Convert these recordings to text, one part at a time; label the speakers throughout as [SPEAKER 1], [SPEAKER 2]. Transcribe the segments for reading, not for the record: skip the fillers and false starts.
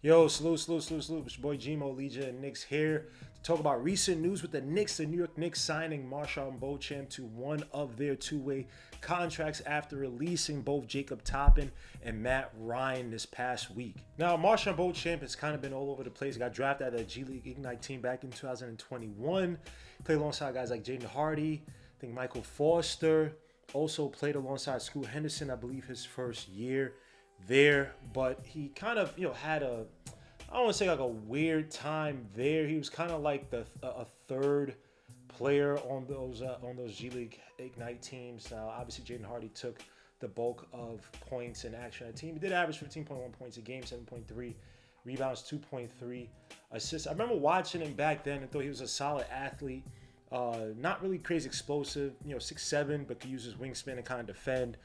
[SPEAKER 1] Yo, salute. It's your boy Gmo, Legion, and Knicks here to talk about recent news with the Knicks. The New York Knicks signing MarJon Beauchamp to one of their two-way contracts after releasing both Jacob Toppin and Matt Ryan this past week. Now, MarJon Beauchamp has kind of been all over the place. He got drafted out of the G League Ignite team back in 2021. Played alongside guys like Jaden Hardy, I think Michael Foster. Also played alongside Scoot Henderson, I believe his first year there, but he kind of had I don't want to say like a weird time there. He was kind of like a third player on those G League Ignite teams. Obviously Jaden Hardy took the bulk of points and action on the team. He did average 15.1 points a game, 7.3 rebounds, 2.3 assists. I remember watching him back then and thought he was a solid athlete. Not really crazy explosive, 6'7", but could use his wingspan to kind of defend.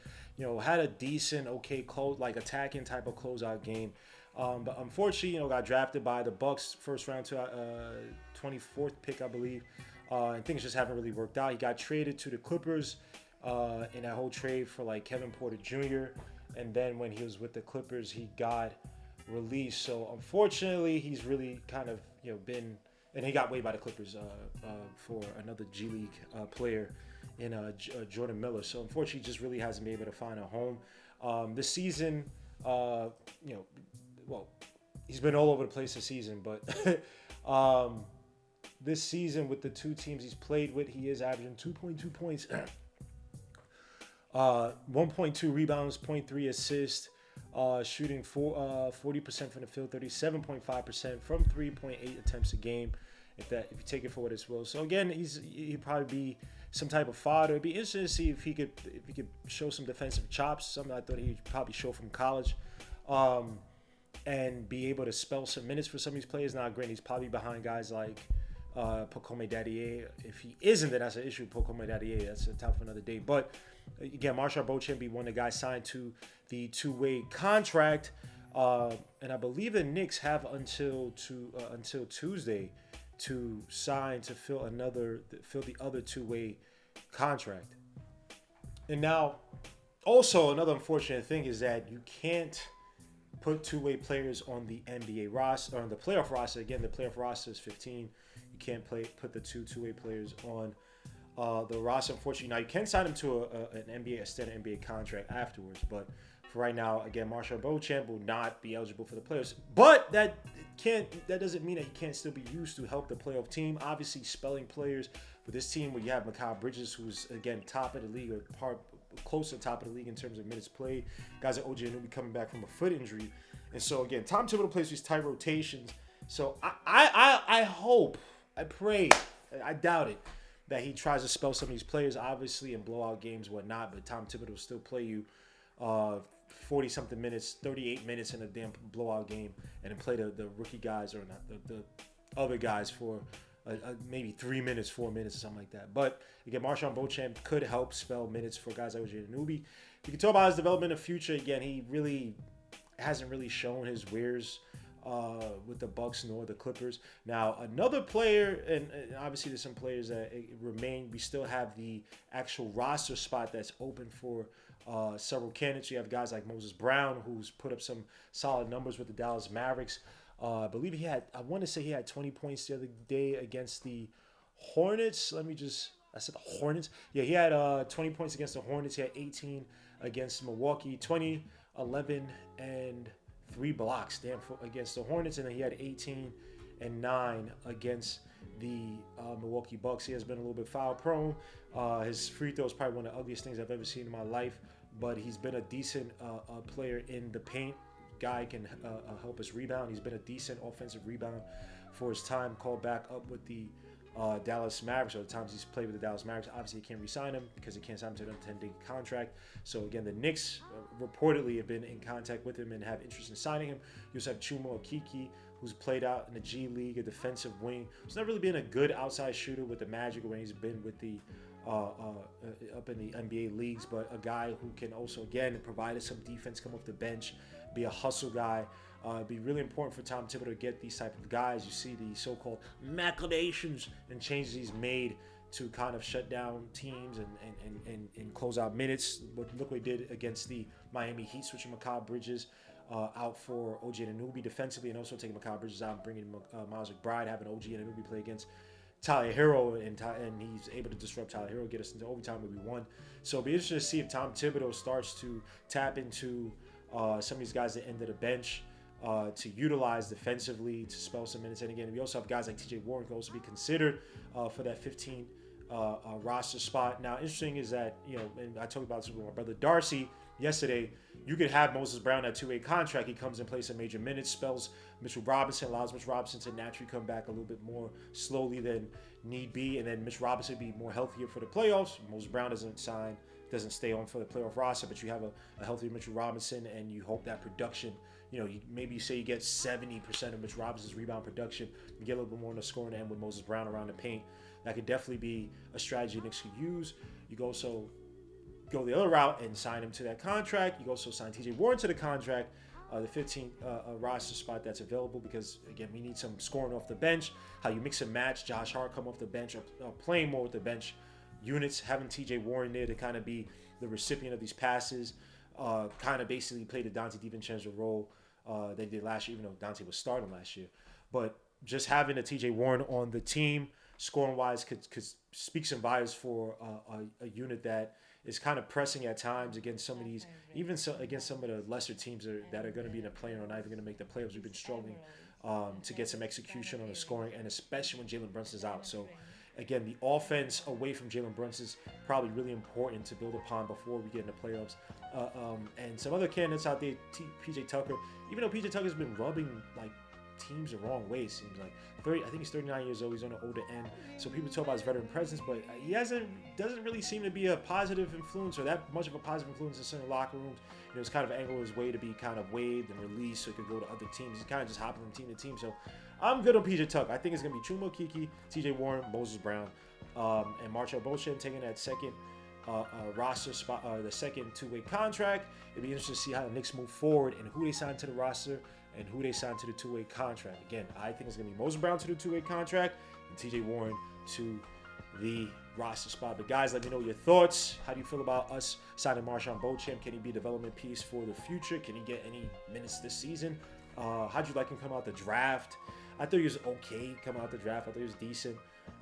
[SPEAKER 1] Had a decent, okay, attacking type of closeout game. But unfortunately, got drafted by the Bucks first round to 24th pick, I believe. And things just haven't really worked out. He got traded to the Clippers in that whole trade for like Kevin Porter Jr. And then when he was with the Clippers, he got released. So unfortunately, he's really kind of been. And he got waived by the Clippers for another G League player in Jordan Miller. So unfortunately, he just really hasn't been able to find a home. This season, he's been all over the place this season. But this season with the two teams he's played with, he is averaging 2.2 points, 1.2 rebounds, 0.3 assists. Shooting 40% from the field, 37.5% from 3.8 attempts a game. If you take it for what it's worth. So again, he'd probably be some type of fodder. It'd be interesting to see if he could show some defensive chops. Something I thought he'd probably show from college, and be able to spell some minutes for some of these players. Now, granted, he's probably behind guys like Pokome Dadier. If he isn't, then that's an issue. Pokome Dadier, that's a topic for another day. But again, MarJon Beauchamp be one of the guys signed to the two-way contract, and I believe the Knicks have until Tuesday to sign to fill the other two-way contract. And now, also another unfortunate thing is that you can't put two-way players on the NBA roster or on the playoff roster. Again, the playoff roster is 15. You can't put the two-way players on the roster, unfortunately. Now you can sign him to a standard NBA contract afterwards, but for right now, again, MarJon Beauchamp will not be eligible for the playoffs. But that doesn't mean that he can't still be used to help the playoff team. Obviously, spelling players for this team where you have Mikal Bridges, who's again top of the league or close to the top of the league in terms of minutes played. Guys like OG Anunoby coming back from a foot injury, and so again, Tom Thibodeau plays these tight rotations. So I hope, I pray, I doubt it, that he tries to spell some of these players, obviously in blowout games, whatnot. But Tom Thibodeau will still play you 40-something minutes, 38 minutes in a damn blowout game, and then play the rookie guys or not the other guys for maybe 3 minutes, 4 minutes, or something like that. But again, MarJon Beauchamp could help spell minutes for guys like OG Anunoby. We can talk about his development in the future. Again, he really hasn't really shown his wares with the Bucks nor the Clippers. Now, another player, and obviously there's some players that remain. We still have the actual roster spot that's open for several candidates. You have guys like Moses Brown, who's put up some solid numbers with the Dallas Mavericks. I believe I want to say he had 20 points the other day against the Hornets. I said the Hornets. Yeah, he had 20 points against the Hornets. He had 18 against Milwaukee, 20, 11, and 3 blocks against the Hornets, and then he had 18 and 9 against the Milwaukee Bucks. He has been a little bit foul prone. His free throw is probably one of the ugliest things I've ever seen in my life, but he's been a decent player in the paint. Guy can help us rebound. He's been a decent offensive rebound for his time called back up with the Dallas Mavericks, or the times he's played with the Dallas Mavericks. Obviously, he can't re-sign him because he can't sign him to a 10-day contract. So again, the Knicks reportedly have been in contact with him and have interest in signing him. You also have Chuma Okeke, who's played out in the G League, a defensive wing. He's not really been a good outside shooter with the Magic when he's been with the up in the NBA leagues, but a guy who can also, again, provide us some defense, come off the bench, be a hustle guy. It'd be really important for Tom Thibodeau to get these type of guys. You see the so-called machinations and changes he's made to kind of shut down teams and close out minutes. Look what he did against the Miami Heat, switching Mikal Bridges out for OG Anunoby defensively, and also taking Mikal Bridges out and bringing Miles McBride, having OG Anunoby play against Tyler Hero, and he's able to disrupt Tyler Hero, get us into overtime where we won. So it'll be interesting to see if Tom Thibodeau starts to tap into some of these guys at the end of the bench to utilize defensively to spell some minutes. And again, we also have guys like TJ Warren can also be considered for that 15 roster spot. Now, interesting is that, and I talked about this with my brother Darcy yesterday, you could have Moses Brown at 2-way contract. He comes and plays some major minutes, spells Mitchell Robinson, allows Mitch Robinson to naturally come back a little bit more slowly than need be, and then Mitch Robinson be more healthier for the playoffs. Moses Brown doesn't stay on for the playoff roster, but you have a healthier Mitchell Robinson, and you hope that production, maybe you say you get 70% of Mitch Robinson's rebound production, you get a little bit more on the scoring end with Moses Brown around the paint. That could definitely be a strategy Knicks could use. You could also go the other route and sign him to that contract. You can also sign TJ Warren to the contract, the 15th roster spot that's available, because, again, we need some scoring off the bench. How you mix and match Josh Hart come off the bench or playing more with the bench units, having TJ Warren there to kind of be the recipient of these passes, kind of basically play the Dante DiVincenzo role they did last year, even though Dante was starting last year. But just having a TJ Warren on the team, scoring-wise, could speak some volumes for a unit that is kind of pressing at times against some of these, against some of the lesser teams that are going to be in the play or not even going to make the playoffs. We've been struggling to get some execution on the scoring, and especially when Jalen Brunson's out. So, again, the offense away from Jalen Brunson is probably really important to build upon before we get in the playoffs. And some other candidates out there, PJ Tucker, even though PJ Tucker's been rubbing teams the wrong way, it seems like. I think he's 39 years old. He's on the older end. So people talk about his veteran presence, but he doesn't really seem to be a positive influence or that much of a positive influence in certain locker rooms. It's kind of angled his way to be kind of waived and released so he could go to other teams. He's kind of just hopping from team to team. So I'm good on PJ Tucker. I think it's going to be Chuma Okeke, TJ Warren, Moses Brown, and MarJon Beauchamp taking that second roster spot, the second 2-way contract. It'd be interesting to see how the Knicks move forward and who they sign to the roster and who they sign to the 2-way contract. Again, I think it's going to be Moses Brown to the 2-way contract and TJ Warren to the roster spot. But guys, let me know your thoughts. How do you feel about us signing MarJon Beauchamp? Can he be a development piece for the future? Can he get any minutes this season? How'd you like him come out the draft? I thought he was okay coming out the draft. I thought he was decent.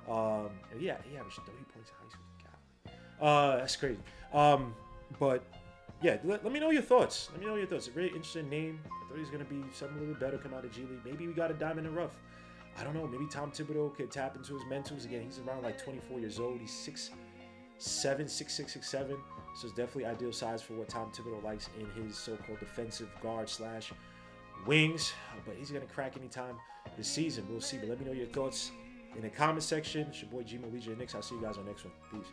[SPEAKER 1] He averaged 30 points in high school. God. That's crazy. But yeah, let me know your thoughts. Let me know your thoughts. A really interesting name. I thought he was going to be something a little bit better come out of G League. Maybe we got a diamond in the rough. I don't know. Maybe Tom Thibodeau could tap into his mentals again. He's around 24 years old. He's 6'7", 6'6", 6'7". So it's definitely ideal size for what Tom Thibodeau likes in his so-called defensive guard / wings. But he's going to crack anytime this season. We'll see. But let me know your thoughts in the comment section. It's your boy G Legion Knicks. I'll see you guys on the next one. Peace.